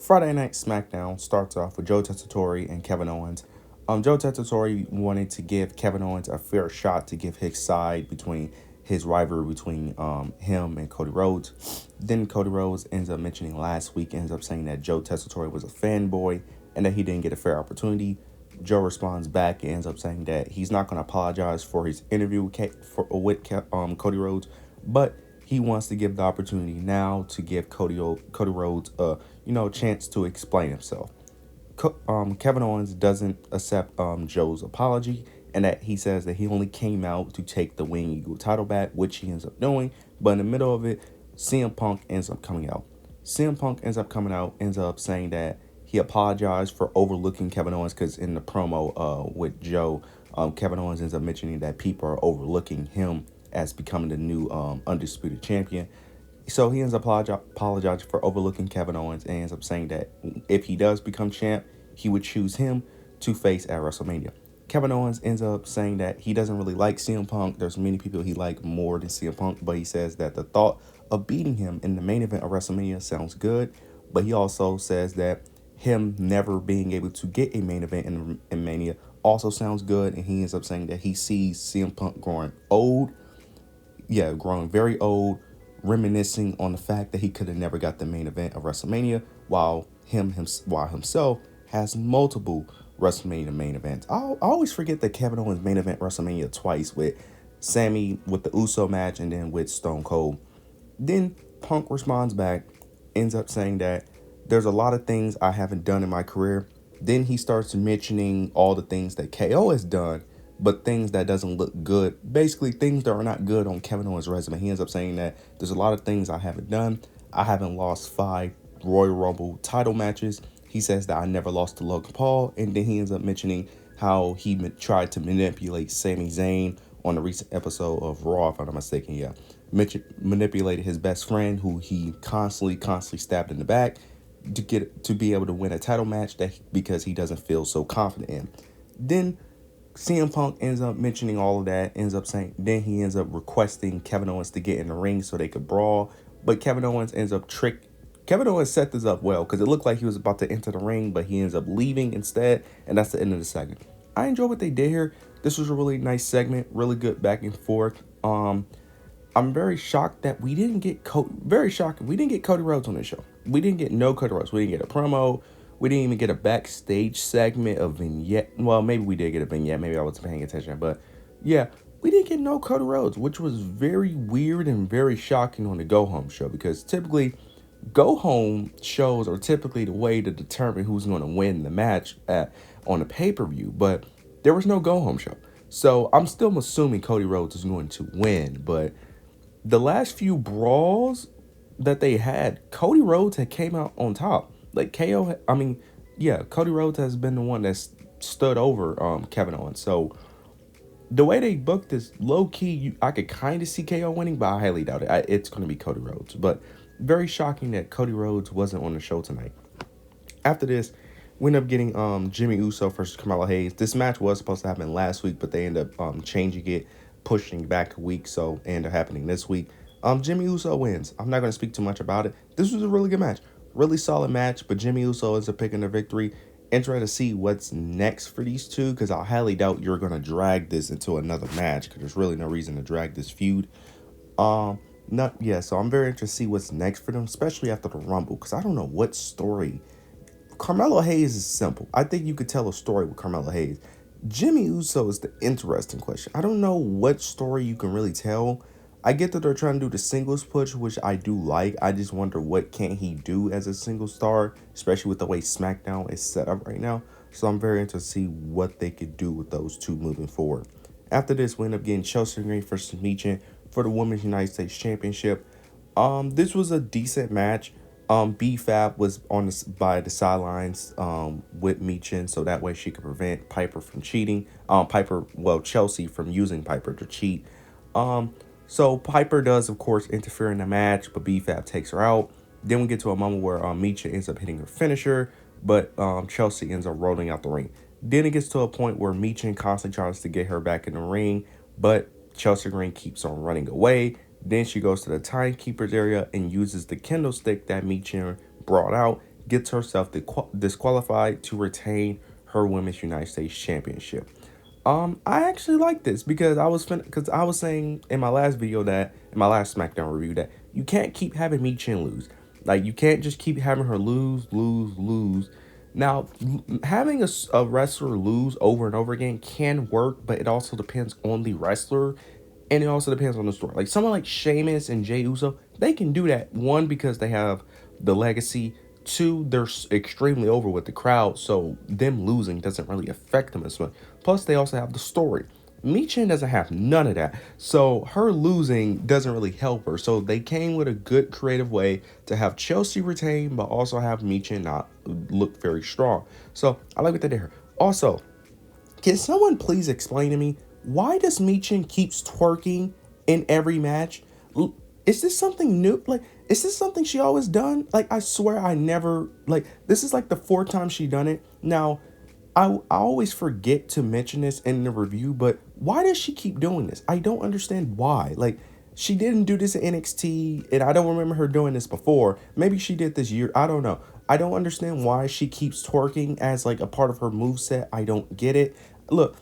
Friday Night Smackdown starts off with Joe Tessitore and Kevin Owens. Joe Tessitore wanted to give Kevin Owens a fair shot to give his side between his rivalry between him and Cody Rhodes. Then Cody Rhodes ends up mentioning last week, ends up saying that Joe Tessitore was a fanboy and that he didn't get a fair opportunity. Joe responds back and ends up saying that he's not going to apologize for his interview with Cody Rhodes, but he wants to give the opportunity now to give Cody Rhodes a chance to explain himself. Kevin Owens doesn't accept Joe's apology, and that he says that he only came out to take the Wing Eagle title back, which he ends up doing. But in the middle of it, CM Punk ends up coming out. CM Punk ends up saying that he apologized for overlooking Kevin Owens, because in the promo with Joe, Kevin Owens ends up mentioning that people are overlooking him as becoming the new undisputed champion. So he ends up apologizing for overlooking Kevin Owens and ends up saying that if he does become champ, he would choose him to face at WrestleMania. Kevin Owens ends up saying that he doesn't really like CM Punk. There's many people he likes more than CM Punk, but he says that the thought of beating him in the main event of WrestleMania sounds good. But he also says that him never being able to get a main event in Mania also sounds good. And he ends up saying that he sees CM Punk growing old. Yeah, growing very old, reminiscing on the fact that he could have never got the main event of WrestleMania, while himself has multiple WrestleMania main events. I always forget that Kevin Owens main event WrestleMania twice, with Sammy with the Uso match and then with Stone Cold. Then Punk responds back, ends up saying that there's a lot of things I haven't done in my career. Then he starts mentioning all the things that KO has done, but things that doesn't look good. Basically, things that are not good on Kevin Owens' resume. He ends up saying that there's a lot of things I haven't done. I haven't lost 5 Royal Rumble title matches. He says that I never lost to Logan Paul. And then he ends up mentioning how he tried to manipulate Sami Zayn on a recent episode of Raw, if I'm not mistaken. Yeah, manipulated his best friend, who he constantly stabbed in the back to be able to win a title match because he doesn't feel so confident in. Then CM Punk ends up mentioning all of that, then he ends up requesting Kevin Owens to get in the ring so they could brawl, but Kevin Owens set this up well, because it looked like he was about to enter the ring, but he ends up leaving instead, and that's the end of the segment. I enjoy what they did here. This was a really nice segment, really good back and forth. I'm very shocked that we didn't get Cody Rhodes on this show. We didn't get no Cody Rhodes. We didn't get a promo. We didn't even get a backstage segment, a vignette. Well, maybe we did get a vignette. Maybe I wasn't paying attention. But yeah, we didn't get no Cody Rhodes, which was very weird and very shocking on the Go Home show, because typically Go Home shows are typically the way to determine who's going to win the match on a pay-per-view. But there was no Go Home show. So I'm still assuming Cody Rhodes is going to win. But the last few brawls that they had, Cody Rhodes had came out on top. Like Cody Rhodes has been the one that's stood over Kevin Owens. So the way they booked this, low key, I could kind of see KO winning, but I highly doubt it. It's going to be Cody Rhodes. But very shocking that Cody Rhodes wasn't on the show tonight. After this, we end up getting Jimmy Uso versus Carmelo Hayes. This match was supposed to happen last week, but they end up changing it, pushing back a week, so it ended up happening this week. Jimmy Uso wins. I'm not going to speak too much about it. This was a really good match. Really solid match, but Jimmy Uso ends up picking the victory. Interested to see what's next for these two, because I highly doubt you're going to drag this into another match, because there's really no reason to drag this feud. So I'm very interested to see what's next for them, especially after the Rumble, because I don't know what story. Carmelo Hayes is simple. I think you could tell a story with Carmelo Hayes. Jimmy Uso is the interesting question. I don't know what story you can really tell. I get that they're trying to do the singles push, which I do like. I just wonder what can he do as a single star, especially with the way Smackdown is set up right now. So I'm very interested to see what they could do with those two moving forward. After this, we end up getting Chelsea Green versus Michin for the Women's United States Championship. This was a decent match. B-Fab was by the sidelines with Michin, so that way she could prevent Piper from cheating. Chelsea from using Piper to cheat. So Piper does, of course, interfere in the match, but B-Fab takes her out. Then we get to a moment where Michin ends up hitting her finisher, but Chelsea ends up rolling out the ring. Then it gets to a point where Michin constantly tries to get her back in the ring, but Chelsea Green keeps on running away. Then she goes to the timekeeper's area and uses the kendo stick that Michin brought out gets herself disqualified to retain her Women's United States Championship. I actually like this because because I was saying in my last video that in my last SmackDown review that you can't keep having Michin lose. Like you can't just keep having her lose, lose, lose. Now, having a wrestler lose over and over again can work, but it also depends on the wrestler, and it also depends on the story. Like someone like Sheamus and Jey Uso, they can do that. One, because they have the legacy. Two, they're extremely over with the crowd, so them losing doesn't really affect them as much. Plus, they also have the story. Michin doesn't have none of that, so her losing doesn't really help her. So they came with a good creative way to have Chelsea retain, but also have Michin not look very strong. So I like what they did here. Also, can someone please explain to me why does Michin keeps twerking in every match? Is this something new? Like, is this something she always done? Like, I swear I never, like, this is like the fourth time she done it. Now, I always forget to mention this in the review, but why does she keep doing this? I don't understand why. Like, she didn't do this in NXT, and I don't remember her doing this before. Maybe she did this year. I don't know. I don't understand why she keeps twerking as like a part of her moveset. I don't get it. Look,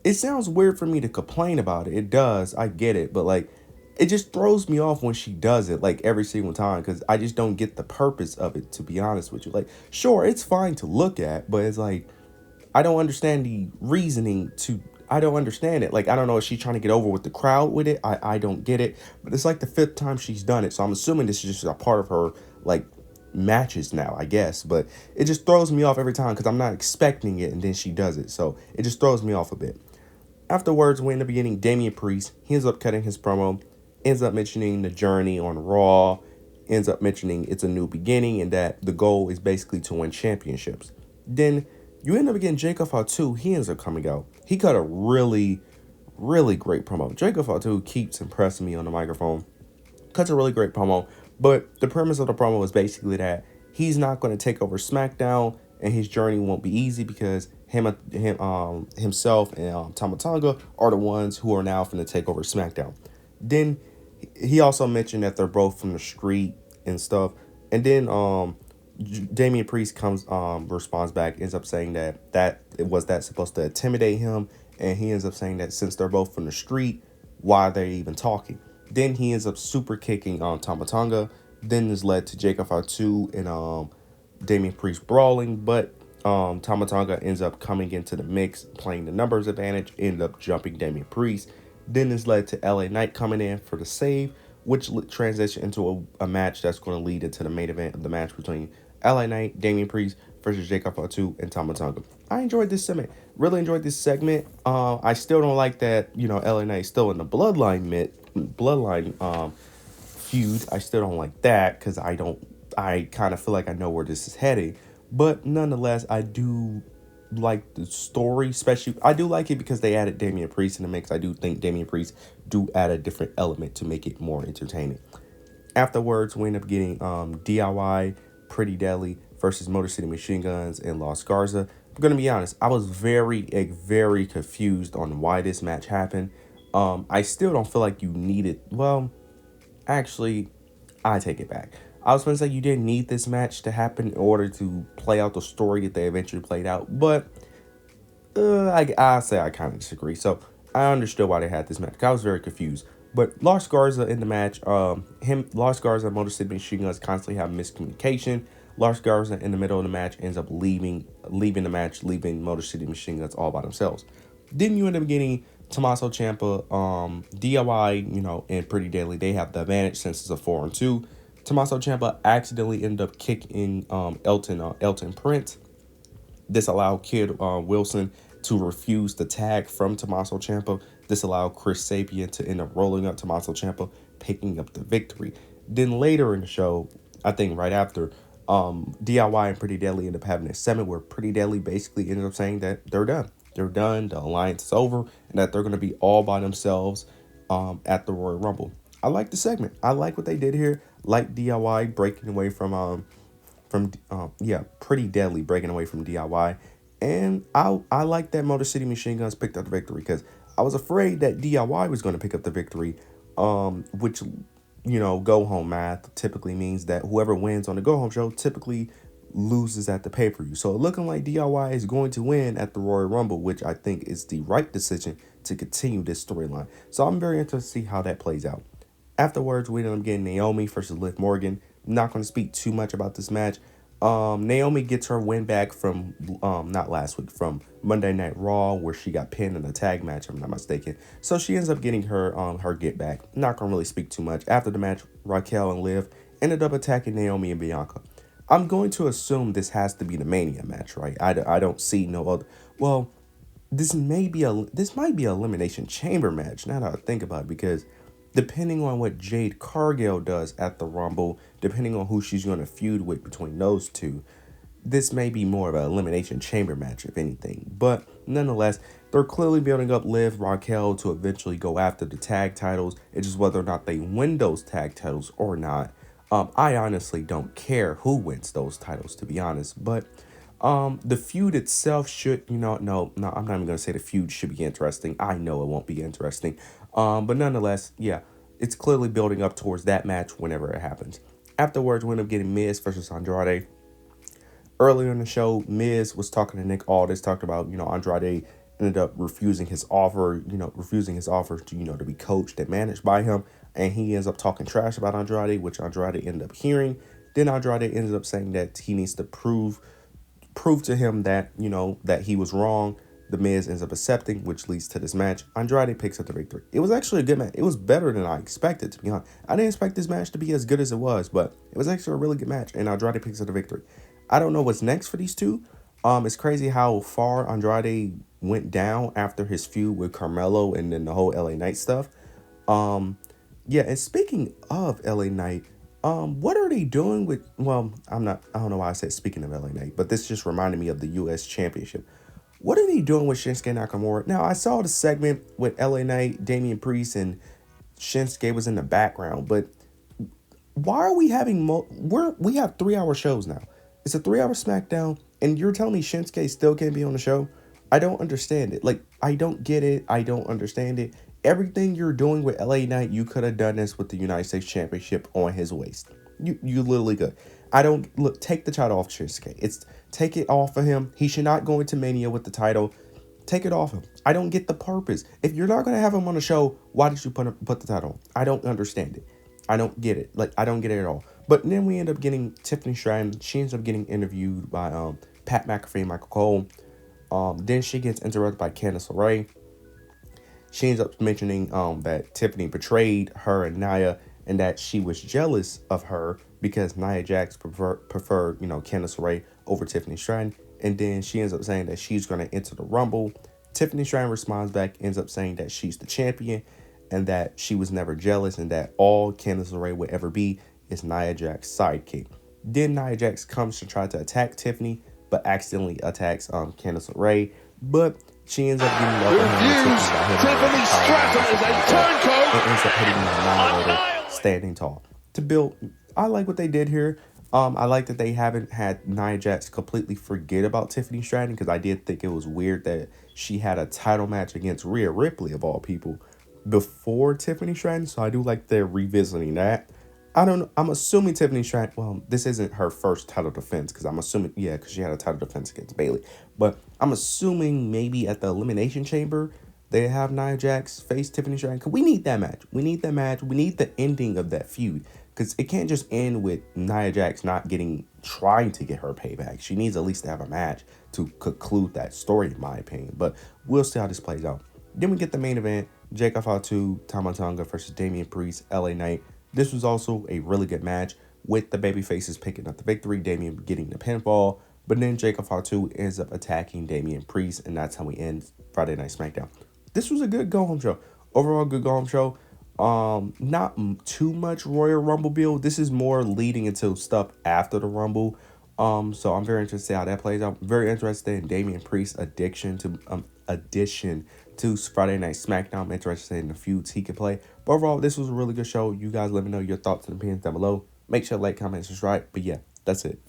it sounds weird for me to complain about it. It does. I get it. But like, it just throws me off when she does it like every single time because I just don't get the purpose of it, to be honest with you. Like, sure, it's fine to look at, but it's like, I don't understand the reasoning to, I don't understand it. Like, I don't know if she's trying to get over with the crowd with it. I don't get it. But it's like the fifth time she's done it. So I'm assuming this is just a part of her, like, matches now, I guess. But it just throws me off every time because I'm not expecting it and then she does it. So it just throws me off a bit. Afterwards, we end up getting Damian Priest. He ends up cutting his promo, ends up mentioning the journey on Raw, ends up mentioning it's a new beginning and that the goal is basically to win championships. Then you end up getting Jacob Fatu. He ends up coming out. He cut a really, really great promo. Jacob Fatu keeps impressing me on the microphone. Cuts a really great promo. But the premise of the promo is basically that he's not going to take over SmackDown and his journey won't be easy because himself and Tama Tonga are the ones who are now going to take over SmackDown. Then he also mentioned that they're both from the street and stuff. And then Damian Priest responds back, ends up saying that it was that supposed to intimidate him, and he ends up saying that since they're both from the street, why are they even talking? Then he ends up super kicking Tama Tonga. Then this led to Jacob Fatu and Damian Priest brawling, but Tama Tonga ends up coming into the mix, playing the numbers advantage, ended up jumping Damian Priest. Then this led to LA Knight coming in for the save, which transitioned into a match that's going to lead into the main event of the match between LA Knight, Damian Priest versus Jacob Fatu and Tama Tonga. I enjoyed this segment. Really enjoyed this segment. I still don't like that, LA Knight is still in the Bloodline feud. I still don't like that because I kind of feel like I know where this is heading. But nonetheless, I do like the story, especially I do like it because they added Damian Priest in the mix. I do think Damian Priest do add a different element to make it more entertaining. Afterwards, we end up getting DIY, Pretty Deadly versus Motor City Machine Guns and Los Garza. I'm gonna be honest, I was very confused on why this match happened. I still don't feel like you needed. Well, actually, I take it back. I was going to say you didn't need this match to happen in order to play out the story that they eventually played out, but I say I kind of disagree. So I understood why they had this match. I was very confused. But Los Garza in the match, Los Garza and Motor City Machine Guns constantly have miscommunication. Los Garza in the middle of the match ends up leaving the match, leaving Motor City Machine Guns all by themselves. Then you end up getting Tommaso Ciampa, DIY, and Pretty Deadly. They have the advantage since it's a 4-2. Tommaso Ciampa accidentally ended up kicking Elton Prince. This allowed Kid Wilson to refuse the tag from Tommaso Ciampa. This allowed Chris Sabin to end up rolling up Tommaso Ciampa, picking up the victory. Then later in the show, I think right after, DIY and Pretty Deadly ended up having a segment where Pretty Deadly basically ended up saying that they're done. They're done, the alliance is over, and that they're going to be all by themselves at the Royal Rumble. I like the segment. I like what they did here. Like DIY breaking away from Pretty Deadly breaking away from DIY. And I like that Motor City Machine Guns picked up the victory because I was afraid that DIY was going to pick up the victory, which, go home math typically means that whoever wins on the go home show typically loses at the pay-per-view. So looking like DIY is going to win at the Royal Rumble, which I think is the right decision to continue this storyline. So I'm very interested to see how that plays out. Afterwards, we ended up getting Naomi versus Liv Morgan. Not going to speak too much about this match. Naomi gets her win back from, not last week, from Monday Night Raw, where she got pinned in a tag match, if I'm not mistaken. So she ends up getting her her get back. Not going to really speak too much. After the match, Raquel and Liv ended up attacking Naomi and Bianca. I'm going to assume this has to be the Mania match, right? I don't see no other. Well, this might be an Elimination Chamber match, now that I think about it, because depending on what Jade Cargill does at the Rumble, depending on who she's going to feud with between those two, this may be more of an Elimination Chamber match, if anything. But nonetheless, they're clearly building up Liv, Raquel to eventually go after the tag titles. It's just whether or not they win those tag titles or not. I honestly don't care who wins those titles, to be honest. But the feud itself should, no, I'm not even going to say the feud should be interesting. I know it won't be interesting. But nonetheless, yeah, it's clearly building up towards that match whenever it happens. Afterwards, we end up getting Miz versus Andrade. Earlier in the show, Miz was talking to Nick Aldis, talked about, Andrade ended up refusing his offer to be coached and managed by him. And he ends up talking trash about Andrade, which Andrade ended up hearing. Then Andrade ended up saying that he needs to prove to him that, that he was wrong. The Miz ends up accepting, which leads to this match. Andrade picks up the victory. It was actually a good match. It was better than I expected, to be honest. I didn't expect this match to be as good as it was, but it was actually a really good match, and Andrade picks up the victory. I don't know what's next for these two. It's crazy how far Andrade went down after his feud with Carmelo and then the whole LA Knight stuff. Yeah, and speaking of LA Knight, what are they doing with, I don't know why I said speaking of LA Knight, but this just reminded me of the US Championship. What are they doing with Shinsuke Nakamura? Now, I saw the segment with LA Knight, Damian Priest, and Shinsuke was in the background, but why are we having, we have 3-hour shows now. It's a 3-hour Smackdown, and you're telling me Shinsuke still can't be on the show? I don't understand it. Like, I don't get it. I don't understand it. Everything you're doing with LA Knight, you could have done this with the United States Championship on his waist. You literally could. Take the title off Shinsuke. Take it off of him. He should not go into Mania with the title. Take it off him. I don't get the purpose. If you're not going to have him on the show, why did you put the title on? I don't understand it. I don't get it. I don't get it at all. But then we end up getting Tiffany Stratton. She ends up getting interviewed by Pat McAfee and Michael Cole. Then she gets interrupted by Candice LeRae. She ends up mentioning that Tiffany betrayed her and Nia, and that she was jealous of her because Nia Jax preferred Candice LeRae over Tiffany Stratton. And then she ends up saying that she's going to enter the Rumble. Tiffany Stratton responds back, ends up saying that she's the champion and that she was never jealous and that all Candice LeRae would ever be is Nia Jax's sidekick. Then Nia Jax comes to try to attack Tiffany, but accidentally attacks Candice LeRae. But she ends up getting up on Tiffany Stratton is a turncoat and ends up hitting the Annihilator standing tall. I like what they did here. I like that they haven't had Nia Jax completely forget about Tiffany Stratton, because I did think it was weird that she had a title match against Rhea Ripley, of all people, before Tiffany Stratton. So I do like they're revisiting that. I don't know. I'm assuming Tiffany Stratton, well, this isn't her first title defense, because I'm assuming, because she had a title defense against Bayley. But I'm assuming maybe at the Elimination Chamber, they have Nia Jax face Tiffany Stratton. Because we need that match. We need the ending of that feud. Because it can't just end with Nia Jax trying to get her payback. She needs at least to have a match to conclude that story, in my opinion. But we'll see how this plays out. Then we get the main event, Fatu, Tama Tonga versus Damian Priest, LA Knight. This was also a really good match, with the babyfaces picking up the victory, Damian getting the pinfall. But then Fatu ends up attacking Damian Priest, and that's how we end Friday Night SmackDown. This was a good go-home show. Overall, good go-home show. Not too much Royal Rumble build. This is more leading into stuff after the Rumble. So I'm very interested to see how that plays out. Very interested in Damian Priest's addition to Friday Night SmackDown. I'm interested in the feuds he could play. But overall, this was a really good show. You guys let me know your thoughts and opinions down below. Make sure to like, comment, and subscribe. But yeah, that's it.